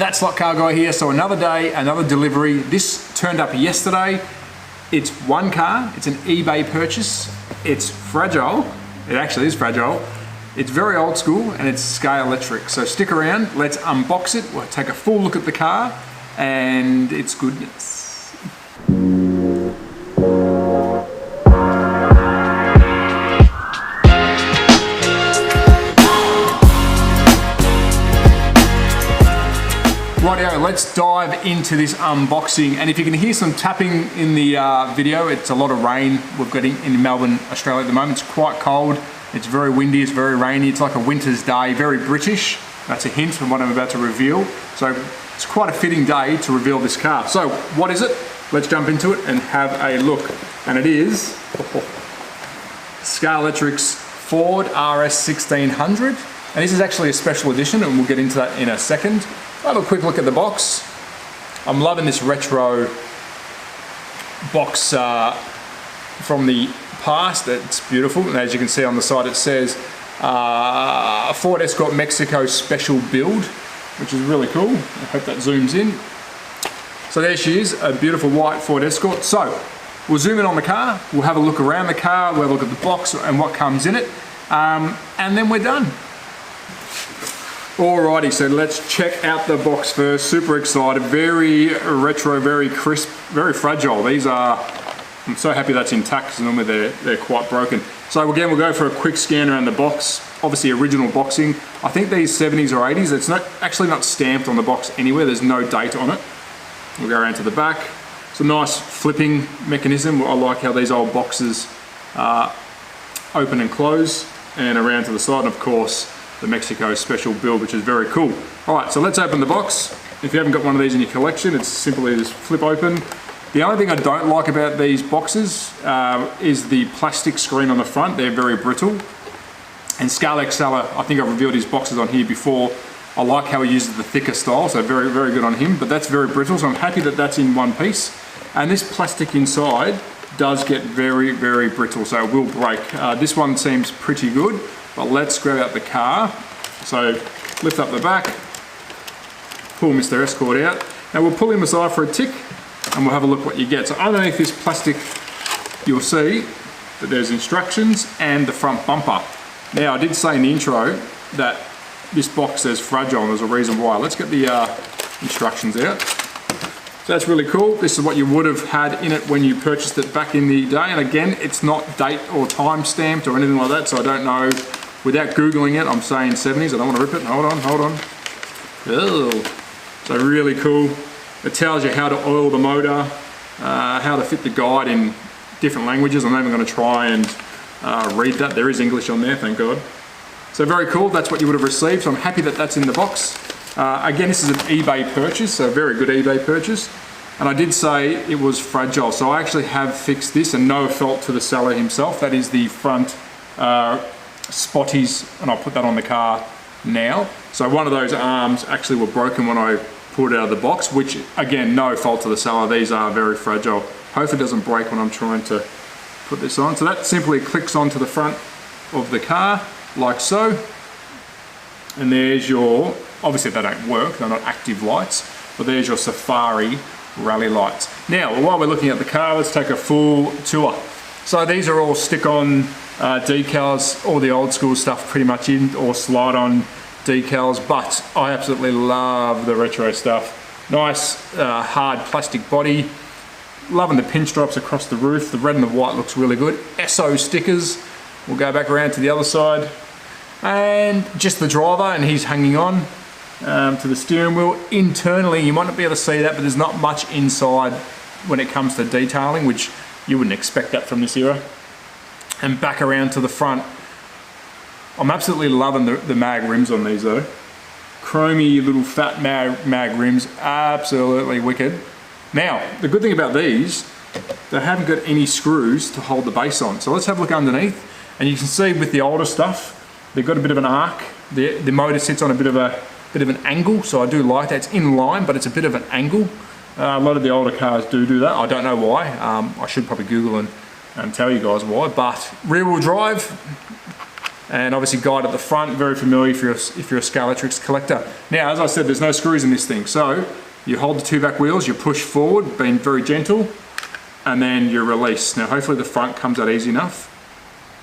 That slot car guy here, so another day, another delivery. This turned up yesterday. It's one car, it's an eBay purchase. It's fragile, it actually is fragile. It's very old school and it's Scalextric. So stick around, let's unbox it. We'll take a full look at the car and its goodness. Rightio, let's dive into this unboxing. And if you can hear some tapping in the video, it's a lot of rain we've got in Melbourne, Australia at the moment. It's quite cold, it's very windy, it's very rainy. It's like a winter's day, very British. That's a hint from what I'm about to reveal. So it's quite a fitting day to reveal this car. So what is it? Let's jump into it and have a look. And it is Scalextric's Ford RS 1600. And this is actually a special edition, and we'll get into that in a second. Have a quick look at the box. I'm loving this retro box from the past. It's beautiful, and as you can see on the side it says Ford Escort Mexico special build, which is really cool. I hope that zooms in. So there she is, a beautiful white Ford Escort. So we'll zoom in on the car, we'll have a look around the car, we'll have a look at the box and what comes in it, and then we're done. Alrighty, so let's check out the box first. Super excited, very retro, very crisp, very fragile. These are, I'm so happy that's intact because normally they're quite broken. So again, we'll go for a quick scan around the box. Obviously original boxing. I think these 70s or 80s, it's actually not stamped on the box anywhere. There's no date on it. We'll go around to the back. It's a nice flipping mechanism. I like how these old boxes open and close, and around to the side, and of course, the Mexico special build, which is very cool. All right, so let's open the box. If you haven't got one of these in your collection, it's simply just flip open. The only thing I don't like about these boxes is the plastic screen on the front. They're very brittle. And Scalextric, I think I've revealed his boxes on here before. I like how he uses the thicker style, so very, very good on him, but that's very brittle, so I'm happy that that's in one piece. And this plastic inside does get very, very brittle, so it will break. This one seems pretty good. But let's grab out the car. So lift up the back, pull Mr. Escort out. Now we'll pull him aside for a tick and we'll have a look what you get. So underneath this plastic, you'll see that there's instructions and the front bumper. Now I did say in the intro that this box says fragile and there's a reason why. Let's get the instructions out. So that's really cool. This is what you would have had in it when you purchased it back in the day. And again, it's not date or time stamped or anything like that, so I don't know. Without Googling it, I'm saying 70s. I don't want to rip it. Hold on. Oh. So really cool. It tells you how to oil the motor, how to fit the guide in different languages. I'm not even going to try and read that. There is English on there, thank God. So very cool. That's what you would have received. So I'm happy that that's in the box. Again, this is an eBay purchase, so a very good eBay purchase. And I did say it was fragile, so I actually have fixed this, and no fault to the seller himself. That is the front spotties, and I'll put that on the car now. So one of those arms actually were broken when I pulled it out of the box, which again, no fault to the seller. These are very fragile. Hopefully it doesn't break when I'm trying to put this on. So that simply clicks onto the front of the car, like so. And there's your, obviously they don't work, they're not active lights, but there's your Safari rally lights. Now, while we're looking at the car, let's take a full tour. So these are all stick-on decals, all the old school stuff pretty much in, or slide-on decals, but I absolutely love the retro stuff. Nice hard plastic body, loving the pinstripes across the roof. The red and the white looks really good. SO stickers, we'll go back around to the other side. And just the driver, and he's hanging on to the steering wheel. Internally, you might not be able to see that, but there's not much inside when it comes to detailing, which you wouldn't expect that from this era. And back around to the front. I'm absolutely loving the mag rims on these though. Chromy little fat mag rims, absolutely wicked. Now, the good thing about these, they haven't got any screws to hold the base on. So let's have a look underneath, and you can see with the older stuff, they've got a bit of an arc. The motor sits on a bit of an angle, so I do like that. It's in line, but it's a bit of an angle. A lot of the older cars do that. I don't know why. I should probably Google and tell you guys why. But rear wheel drive, and obviously guide at the front, very familiar if you're a Scalextric collector. Now, as I said, there's no screws in this thing, so you hold the two back wheels, you push forward, being very gentle, and then you release. Now, hopefully the front comes out easy enough.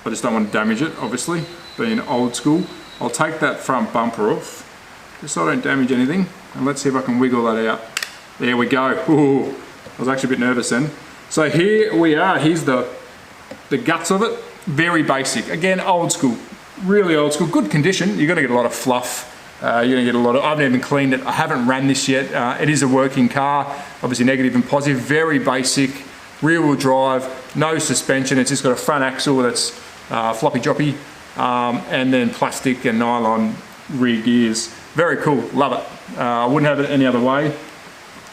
I just don't want to damage it, obviously, being old school. I'll take that front bumper off, just so I don't damage anything, and let's see if I can wiggle that out. There we go. Ooh, I was actually a bit nervous then. So here we are, here's the guts of it. Very basic, again, old school, really old school, good condition. You're gonna get a lot of fluff. You're gonna get a lot of, I haven't even cleaned it, I haven't ran this yet. It is a working car, obviously negative and positive, very basic, rear wheel drive, no suspension, it's just got a front axle that's floppy joppy, and then plastic and nylon rear gears. Very cool, love it. I wouldn't have it any other way.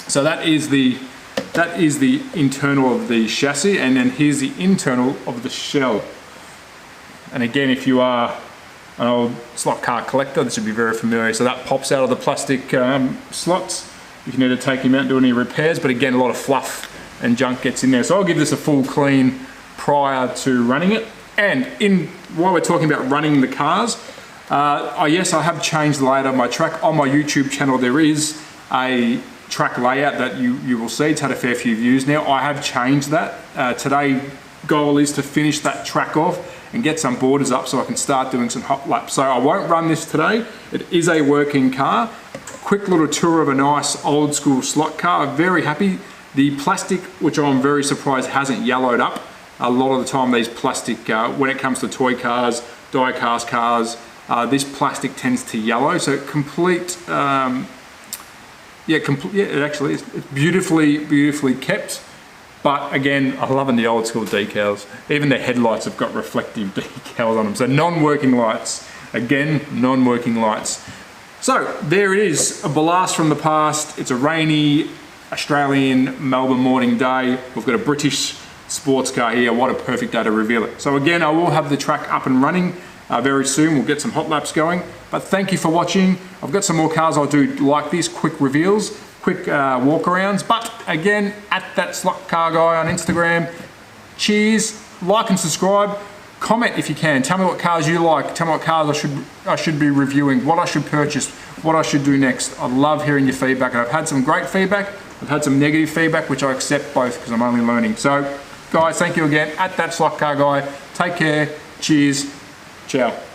So that is the internal of the chassis, and then here's the internal of the shell. And again, if you are an old slot car collector, this would be very familiar. So that pops out of the plastic slots. If you need to take him out and do any repairs, but again, a lot of fluff and junk gets in there. So I'll give this a full clean prior to running it. And while we're talking about running the cars, yes, I have changed the layout of my track. On my YouTube channel, there is a track layout that you will see. It's had a fair few views now. I have changed that. Today, goal is to finish that track off and get some borders up so I can start doing some hot laps. So I won't run this today. It is a working car. Quick little tour of a nice old school slot car. I'm very happy. The plastic, which I'm very surprised hasn't yellowed up. A lot of the time these plastic, when it comes to toy cars, die-cast cars, this plastic tends to yellow. So it actually is. It's beautifully kept. But again, I'm loving the old school decals. Even the headlights have got reflective decals on them. So non-working lights. Again, non-working lights. So there it is, a blast from the past. It's a rainy Australian Melbourne morning day. We've got a British sports car here. What a perfect day to reveal it. So again, I will have the track up and running very soon. We'll get some hot laps going. But thank you for watching. I've got some more cars I'll do like this, quick reveals, quick walk-arounds. But again, at that slot car guy on Instagram. Cheers, like and subscribe. Comment if you can. Tell me what cars you like. Tell me what cars I should be reviewing, what I should purchase, what I should do next. I love hearing your feedback, and I've had some great feedback. I've had some negative feedback, which I accept both because I'm only learning. So, guys, thank you again. At that slot car guy. Take care. Cheers. Ciao.